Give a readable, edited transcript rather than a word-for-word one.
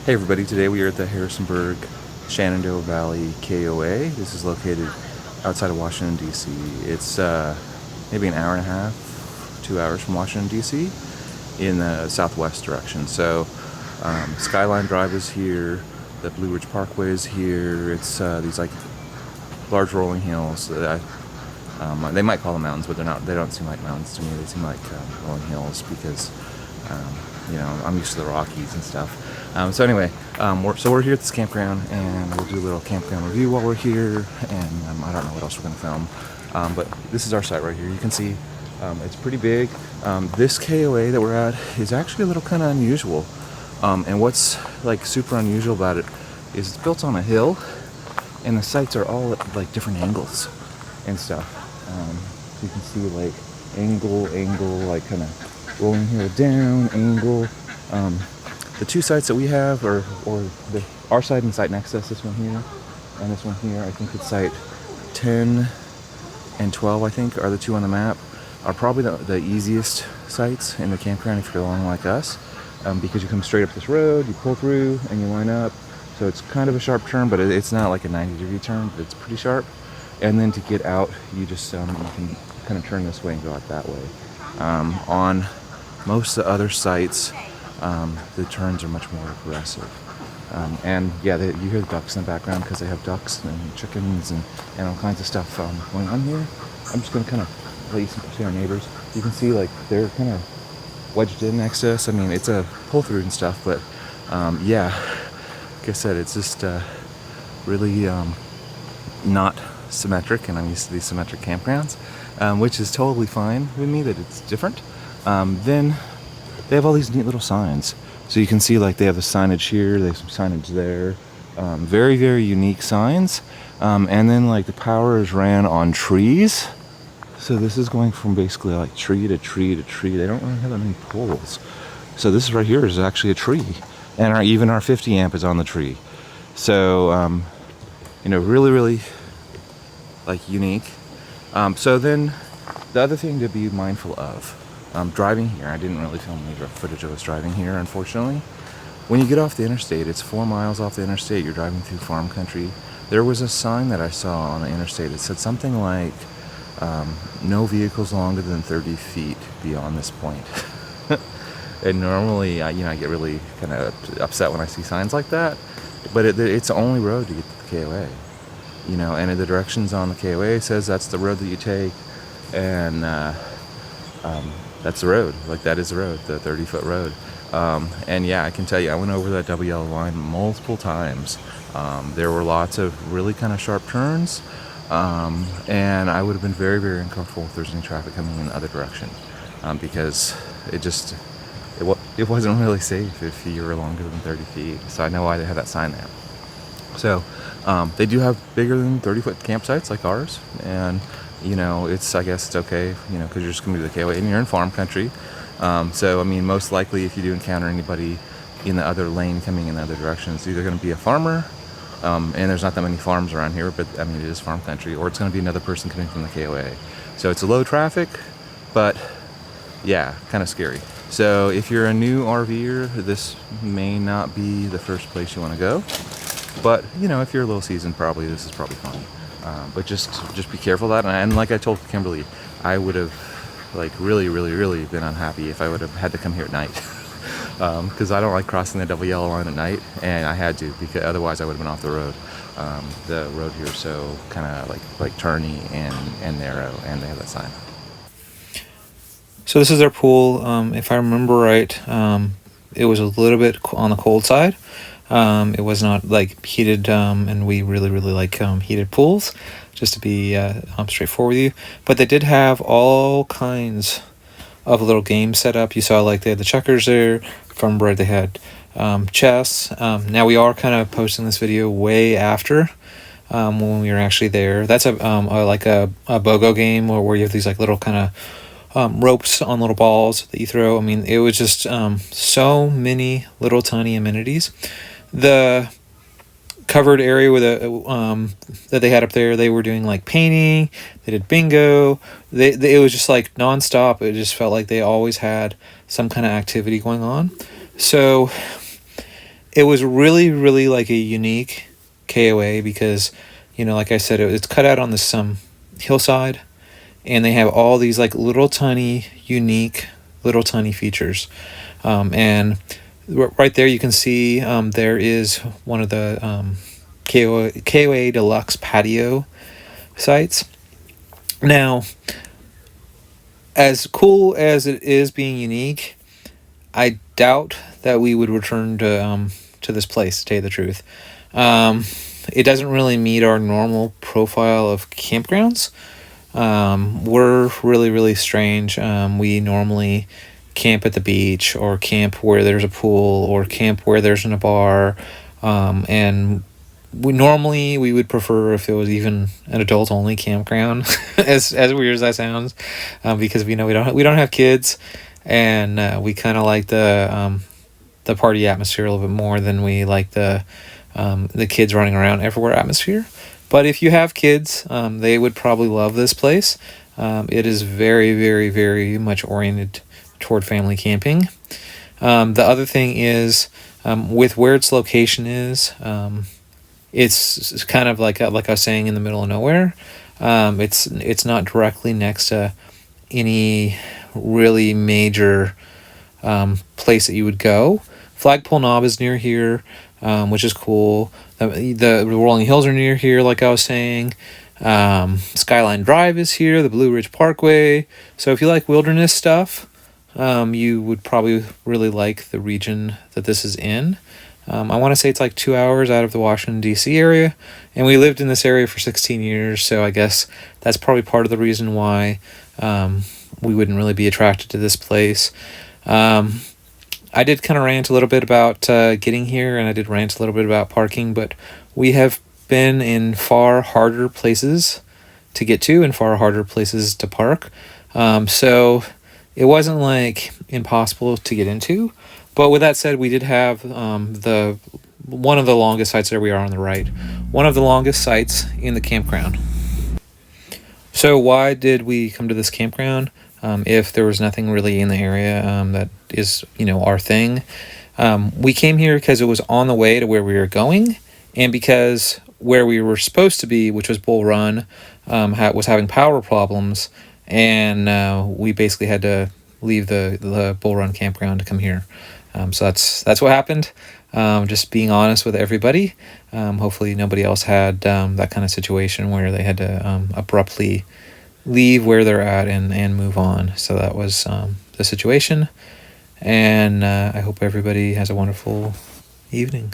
Hey everybody, today we are at the Harrisburg Shenandoah Valley KOA. This is located outside of Washington, D.C. It's maybe an hour and a half, 2 hours from Washington, D.C. in the southwest direction. So Skyline Drive is here, the Blue Ridge Parkway is here. It's these like large rolling hills that they might call them mountains, but they're not. They don't seem like mountains to me. They seem like rolling hills because I'm used to the Rockies and stuff. So anyway, we're here at this campground, and we'll do a little campground review while we're here. And I don't know what else we're gonna film, but this is our site right here. You can see it's pretty big. This KOA that we're at is actually a little kind of unusual. And what's like super unusual about it is it's built on a hill, and the sites are all at like different angles and stuff. You can see like angle, like kind of rolling hill down, angle. The two sites that we have our site and site next to us, this one here and this one here, I think it's site 10 and 12, I think, are the two on the map, are probably the easiest sites in the campground if you're along like us, because you come straight up this road, you pull through and you line up. So it's kind of a sharp turn, but it's not like a 90-degree turn, but it's pretty sharp. And then to get out, you just you can kind of turn this way and go out that way. On most of the other sites, the turns are much more aggressive. And yeah, you hear the ducks in the background because they have ducks and chickens and all kinds of stuff going on here. I'm just going to kind of let you see our neighbors. You can see like they're kind of wedged in next to us. I mean, it's a pull through and stuff, but yeah, like I said, it's just really not symmetric, and I'm used to these symmetric campgrounds, which is totally fine with me that it's different. Then they have all these neat little signs. So you can see like they have the signage here, they have some signage there. Very, very unique signs. And then like the power is ran on trees. So this is going from basically like tree to tree to tree. They don't really have that many poles. So this right here is actually a tree. And even our 50 amp is on the tree. So, really, really like unique. So then the other thing to be mindful of, driving here, I didn't really film any footage of us driving here, unfortunately. When you get off the interstate, it's 4 miles off the interstate, you're driving through farm country. There was a sign that I saw on the interstate. It said something like, no vehicles longer than 30 feet beyond this point. And normally, I get really kind of upset when I see signs like that. But it's the only road to get to the KOA. And the directions on the KOA says that's the road that you take. And that's the road. Like, that is the road, the 30-foot road. And yeah, I can tell you, I went over that double yellow line multiple times. There were lots of really kind of sharp turns. And I would have been very, very uncomfortable if there's any traffic coming in the other direction. Because it wasn't really safe if you were longer than 30 feet. So I know why they have that sign there. So they do have bigger than 30-foot campsites like ours. And I guess it's okay, because you're just going to do the KOA and you're in farm country. So, I mean, most likely if you do encounter anybody in the other lane coming in the other direction, it's either going to be a farmer, and there's not that many farms around here, but I mean, it is farm country, or it's going to be another person coming from the KOA. So it's a low traffic, but yeah, kind of scary. So if you're a new RVer, this may not be the first place you want to go. But, if you're a little seasoned, this is probably fine. But just be careful of that. And like I told Kimberly, I would have like really, really, really been unhappy if I would have had to come here at night. Because I don't like crossing the double yellow line at night, and I had to, because otherwise I would have been off the road. The road here is so kind of like turny and narrow, and they have that sign. So this is our pool. If I remember right, it was a little bit on the cold side. It was not like heated, and we really, really like heated pools, just to be straightforward with you. But they did have all kinds of little games set up. You saw like they had the checkers there. From where they had chess. Now we are kind of posting this video way after when we were actually there. That's like a BOGO game where you have these like little kind of ropes on little balls that you throw. I mean, it was just so many little tiny amenities. The covered area with that they had up there, they were doing like painting, they did bingo, it was just like nonstop. It just felt like they always had some kind of activity going on. So it was really, really like a unique KOA because, like I said, it's cut out on this hillside, and they have all these like little tiny, unique, little tiny features. And right there, you can see there is one of the KOA Deluxe Patio sites. Now, as cool as it is being unique, I doubt that we would return to this place, to tell you the truth. It doesn't really meet our normal profile of campgrounds. We're really, really strange. We normally camp at the beach, or camp where there's a pool, or camp where there's a bar. And we would prefer if it was even an adult only campground, as weird as that sounds, because we don't have kids, and we kind of like the party atmosphere a little bit more than we like the kids running around everywhere atmosphere. But if you have kids, they would probably love this place. It is very, very, very much oriented toward family camping. The other thing is, with where its location is, it's kind of like I was saying, in the middle of nowhere. It's not directly next to any really major place that you would go. Flagpole Knob is near here, which is cool. The rolling hills are near here, like I was saying. Skyline Drive is here, the Blue Ridge Parkway. So if you like wilderness stuff, you would probably really like the region that this is in. I want to say it's like 2 hours out of the Washington, D.C. area. And we lived in this area for 16 years, so I guess that's probably part of the reason why we wouldn't really be attracted to this place. I did kind of rant a little bit about getting here, and I did rant a little bit about parking, but we have been in far harder places to get to and far harder places to park. So it wasn't like impossible to get into. But with that said, we did have one of the longest sites. There we are on the right. One of the longest sites in the campground. So why did we come to this campground? If there was nothing really in the area that is, our thing. We came here because it was on the way to where we were going, and because where we were supposed to be, which was Bull Run, was having power problems, and we basically had to leave the Bull Run campground to come here. So that's what happened. Just being honest with everybody. Hopefully nobody else had that kind of situation where they had to abruptly leave where they're at and move on. So that was the situation. And I hope everybody has a wonderful evening.